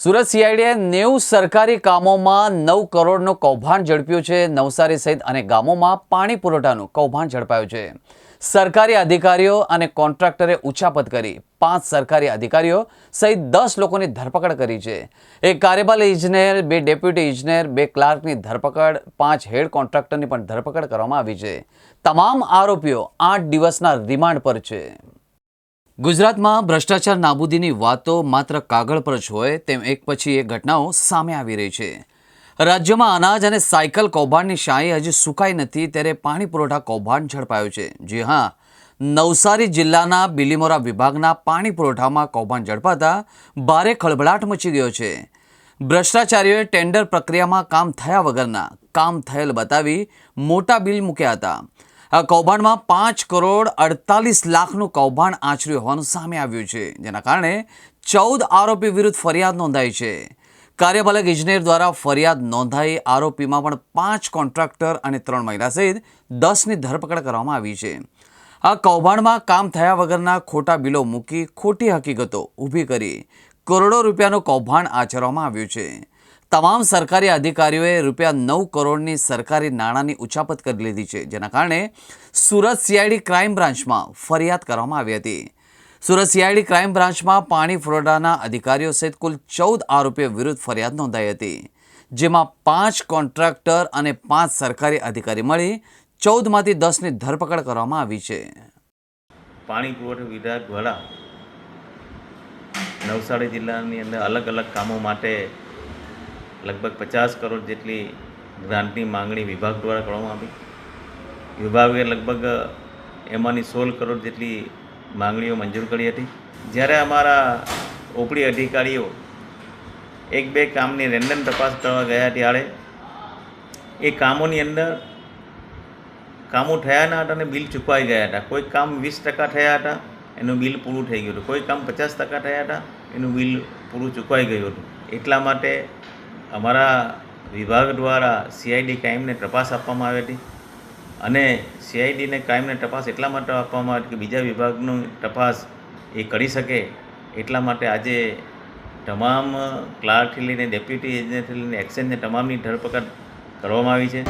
સુરત સીઆઈડીએ 90 સરકારી કામોમાં 9 કરોડનું કૌભાંડ ઝડપ્યું છે। નવસારી સહિત અનેક ગામોમાં પાણી પુરવઠાનું કૌભાંડ ઝડપાયું છે। સરકારી અધિકારીઓ અને કોન્ટ્રાક્ટરે ઉચાપત કરી 5 સરકારી અધિકારીઓ સહિત 10 લોકોની ધરપકડ કરી છે। એક કાર્યપાલક ઇજનેર, 2 ડેપ્યુટી ઇજનેર, 2 ક્લાર્કની ધરપકડ, 5 હેડ કોન્ટ્રાક્ટરની પણ ધરપકડ કરવામાં આવી છે। તમામ આરોપીઓ 8 દિવસના રિમાન્ડ પર છે। ગુજરાતમાં ભ્રષ્ટાચાર નાબૂદીની વાતો માત્ર કાગળ પર જ હોય તેમ એક પછી એક ઘટનાઓ સામે આવી રહી છે। રાજ્યમાં અનાજ અને સાયકલ કૌભાંડની શાહી હજી સુકાઈ નથી, ત્યારે પાણી પુરવઠા કૌભાંડ ઝડપાયું છે। જી હા, નવસારી જિલ્લાના બિલીમોરા વિભાગના પાણી પુરવઠામાં કૌભાંડ ઝડપાતા ભારે ખળભળાટ મચી ગયો છે। ભ્રષ્ટાચારીઓએ ટેન્ડર પ્રક્રિયામાં કામ થયા વગરના કામ થયેલ બતાવી મોટા બિલ મૂક્યા હતા। આ કૌભાંડમાં 5 કરોડ 48 લાખનું કૌભાંડ આચર્યું હોવાનું સામે આવ્યું છે, જેના કારણે 14 આરોપી વિરુદ્ધ ફરિયાદ નોંધાઈ છે। કાર્યપાલક ઇજનેર દ્વારા ફરિયાદ નોંધાઈ આરોપીમાં પણ 5 કોન્ટ્રાક્ટર અને 3 મહિલા સહિત 10ની ધરપકડ કરવામાં આવી છે। આ કૌભાંડમાં કામ થયા વગરના ખોટા બિલો મૂકી ખોટી હકીકતો ઊભી કરી કરોડો રૂપિયાનું કૌભાંડ આચરવામાં આવ્યું છે। તમામ સરકારી અધિકારીઓએ રૂપિયા 9 કરોડની સરકારી નાણાંની ઉચાપત કરી લીધી છે, જેના કારણે સુરત સીઆઈડી ક્રાઇમ બ્રાન્ચમાં ફરિયાદ કરવામાં આવી હતી। સુરત સીઆઈડી ક્રાઇમ બ્રાન્ચમાં પાણી પુરવઠાના અધિકારીઓ સહિત કુલ 14 આરોપીઓ વિરુદ્ધ ફરિયાદ નોંધાઈ હતી, જેમાં 5 કોન્ટ્રાક્ટર અને 5 સરકારી અધિકારી મળી 14માંથી 10ની ધરપકડ કરવામાં આવી છે। પાણી પુરવઠા વિભાગ દ્વારા નવસારી જિલ્લાની અંદર અલગ અલગ કામો માટે લગભગ 50 કરોડ જેટલી ગ્રાન્ટની માંગણી વિભાગ દ્વારા કરવામાં આવી। વિભાગે લગભગ એમાંની 16 કરોડ જેટલી માંગણીઓ મંજૂર કરી હતી। જ્યારે અમારા ઓપડી અધિકારીઓ 1-2 કામની રેન્ડમ તપાસ કરવા ગયા ત્યારે એ કામોની અંદર કામો થયા ન હતા અને બિલ ચૂકવાઈ ગયા હતા। કોઈ કામ 20% થયા હતા, એનું બિલ પૂરું થઈ ગયું હતું। કોઈ કામ 50% થયા હતા, એનું બિલ પૂરું ચૂકવાઈ ગયું હતું। એટલા માટે અમારા વિભાગ દ્વારા સીઆઈડી ક્રાઇમને તપાસ આપવામાં આવી હતી અને સીઆઈડીને ક્રાઇમને તપાસ એટલા માટે આપવામાં આવી કે બીજા વિભાગનું તપાસ એ કરી શકે। એટલા માટે આજે તમામ ક્લાર્કથી લઈને ડેપ્યુટી એજન્ટથી લઈને એક્સચેન્જને તમામની ધરપકડ કરવામાં આવી છે।